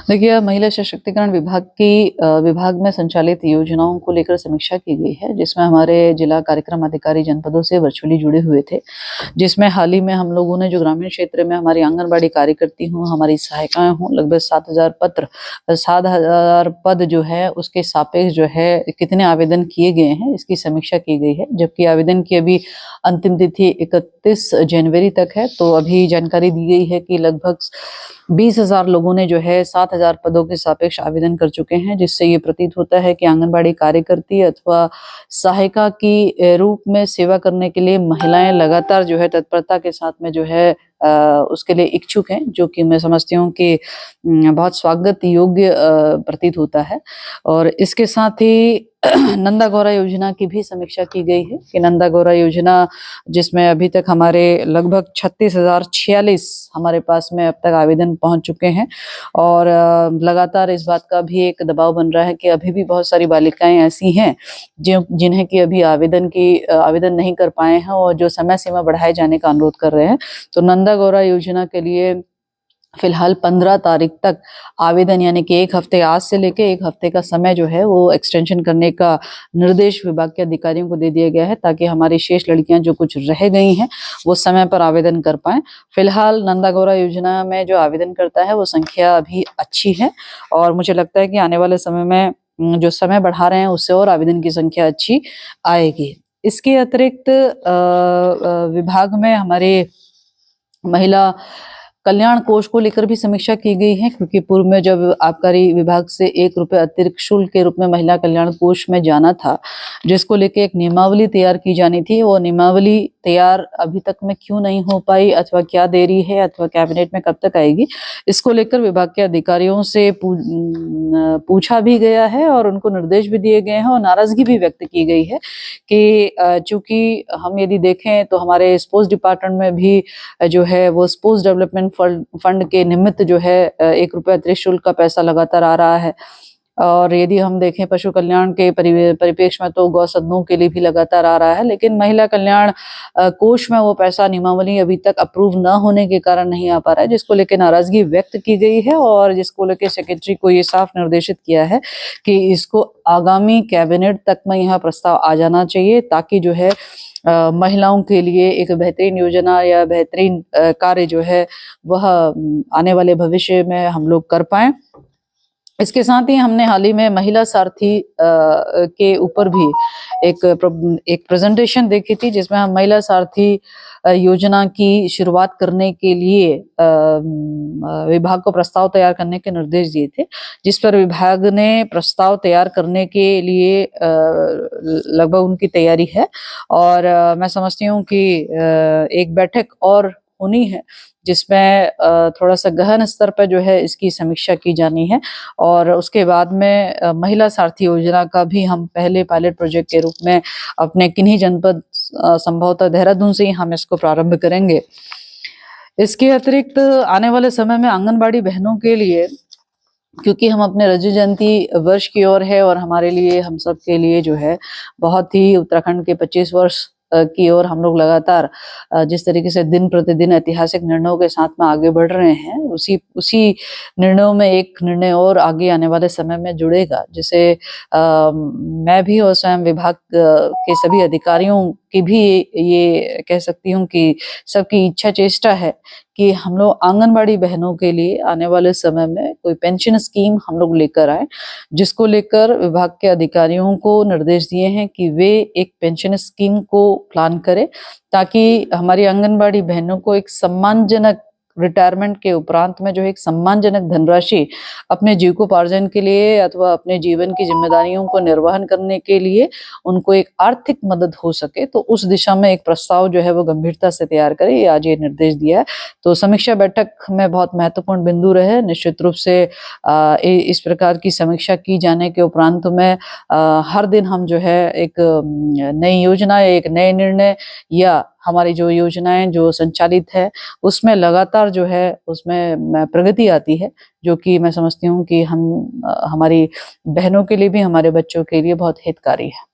देखिए, महिला सशक्तिकरण विभाग में संचालित योजनाओं को लेकर समीक्षा की गई है, जिसमें हमारे जिला कार्यक्रम अधिकारी जनपदों से वर्चुअली जुड़े हुए थे। जिसमें हाल ही में हम लोगों ने जो ग्रामीण क्षेत्र में हमारी आंगनबाड़ी कार्यकर्ती हों, हमारी सहायिकाएँ हों, लगभग 7,000 पद जो है उसके सापेक्ष जो है कितने आवेदन किए गए हैं, इसकी समीक्षा की गई है। जबकि आवेदन की अभी अंतिम तिथि 31 जनवरी तक है, तो अभी जानकारी दी गई है कि लगभग 20,000 लोगों ने जो है 7,000 पदों के सापेक्ष आवेदन कर चुके हैं, जिससे ये प्रतीत होता है कि आंगनबाड़ी कार्यकर्ती अथवा सहायिका की रूप में सेवा करने के लिए महिलाएं लगातार जो है तत्परता के साथ में जो है उसके लिए इच्छुक हैं, जो कि मैं समझती हूँ कि बहुत स्वागत योग्य प्रतीत होता है। और इसके साथ ही नंदा गौरा योजना की भी समीक्षा की गई है कि नंदा गौरा योजना, जिसमें अभी तक हमारे लगभग 36,046 हमारे पास में अब तक आवेदन पहुंच चुके हैं। और लगातार इस बात का भी एक दबाव बन रहा है कि अभी भी बहुत सारी बालिकाएं ऐसी हैं जिन्हें कि अभी आवेदन नहीं कर पाए हैं और जो समय सीमा बढ़ाए जाने का अनुरोध कर रहे हैं। तो नंदा गौरा योजना के लिए फिलहाल 15 तारीख तक आवेदन, यानी कि एक हफ्ते, आज से लेके एक हफ्ते का समय जो है वो एक्सटेंशन करने का निर्देश विभाग के अधिकारियों को दे दिया गया है, ताकि हमारी शेष लड़कियां जो कुछ रह गई हैं वो समय पर आवेदन कर पाएं। फिलहाल नंदा गौरा योजना में जो आवेदन करता है वो संख्या अभी अच्छी है, और मुझे लगता है कि आने वाले समय में जो समय बढ़ा रहे हैं उससे और आवेदन की संख्या अच्छी आएगी। इसके अतिरिक्त विभाग में हमारे महिला कल्याण कोष को लेकर भी समीक्षा की गई है, क्योंकि पूर्व में जब आबकारी विभाग से 1 रुपये अतिरिक्त शुल्क के रूप में महिला कल्याण कोष में जाना था, जिसको लेकर एक नियमावली तैयार की जानी थी, वो नियमावली तैयार अभी तक में क्यों नहीं हो पाई, अथवा क्या देरी है, अथवा कैबिनेट में कब तक आएगी, इसको लेकर विभाग के अधिकारियों से पूछा भी गया है और उनको निर्देश भी दिए गए हैं और नाराजगी भी व्यक्त की गई है कि चूंकि हम यदि देखें तो हमारे स्पोर्ट्स डिपार्टमेंट में भी जो है वो स्पोर्ट्स डेवलपमेंट फंड के निमित्त जो है 1 रुपये अतिरिक्त शुल्क का पैसा लगातार आ रहा है। और यदि हम देखें पशु कल्याण के परिप्रेक्ष्य में तो गौ सदनों के लिए भी लगातार आ रहा है, लेकिन महिला कल्याण कोष में वो पैसा नियमावली अभी तक अप्रूव न होने के कारण नहीं आ पा रहा है, जिसको लेकर नाराजगी व्यक्त की गई है और जिसको लेकर सेक्रेटरी को ये साफ निर्देशित किया है कि इसको आगामी कैबिनेट तक में यह प्रस्ताव आ जाना चाहिए, ताकि जो है महिलाओं के लिए एक बेहतरीन योजना या बेहतरीन कार्य जो है वह आने वाले भविष्य में हम लोग कर पाएं। इसके साथ ही हमने हाल ही में महिला सारथी के ऊपर भी एक प्रेजेंटेशन देखी थी, जिसमें हम महिला सारथी योजना की शुरुआत करने के लिए विभाग को प्रस्ताव तैयार करने के निर्देश दिए थे, जिस पर विभाग ने प्रस्ताव तैयार करने के लिए लगभग उनकी तैयारी है। और मैं समझती हूँ कि एक बैठक और होनी है, जिसमें थोड़ा सा गहन स्तर पर जो है इसकी समीक्षा की जानी है। और उसके बाद में महिला सारथी योजना का भी हम पहले पायलट प्रोजेक्ट के रूप में अपने किन्हीं जनपद, संभवतः देहरादून से ही हम इसको प्रारंभ करेंगे। इसके अतिरिक्त आने वाले समय में आंगनबाड़ी बहनों के लिए, क्योंकि हम अपने रजत जयंती वर्ष की ओर है और हमारे लिए, हम सब के लिए जो है बहुत ही उत्तराखंड के 25 वर्ष की ओर हम लोग लगातार जिस तरीके से दिन प्रतिदिन ऐतिहासिक निर्णयों के साथ में आगे बढ़ रहे हैं, उसी निर्णयों में एक निर्णय और आगे आने वाले समय में जुड़ेगा, जिसे मैं भी और स्वयं विभाग के सभी अधिकारियों की भी ये कह सकती हूँ कि सबकी इच्छा चेष्टा है कि हम लोग आंगनबाड़ी बहनों के लिए आने वाले समय में कोई पेंशन स्कीम हम लोग लेकर आए, जिसको लेकर विभाग के अधिकारियों को निर्देश दिए हैं कि वे एक पेंशन स्कीम को प्लान करें, ताकि हमारी आंगनबाड़ी बहनों को एक सम्मानजनक रिटायरमेंट के उपरांत में जो एक सम्मानजनक धनराशि अपने जीविकोपार्जन के लिए अथवा अपने जीवन की जिम्मेदारियों को निर्वहन करने के लिए उनको एक आर्थिक मदद हो सके। तो उस दिशा में एक प्रस्ताव जो है वो गंभीरता से तैयार करे, ये आज ये निर्देश दिया है। तो समीक्षा बैठक में बहुत महत्वपूर्ण बिंदु रहे। निश्चित रूप से इस प्रकार की समीक्षा की जाने के उपरांत में हर दिन हम जो है एक नई योजना या एक नए निर्णय या हमारी जो योजनाएं जो संचालित है उसमें लगातार जो है उसमें प्रगति आती है, जो कि मैं समझती हूँ कि हमारी बहनों के लिए भी, हमारे बच्चों के लिए बहुत हितकारी है।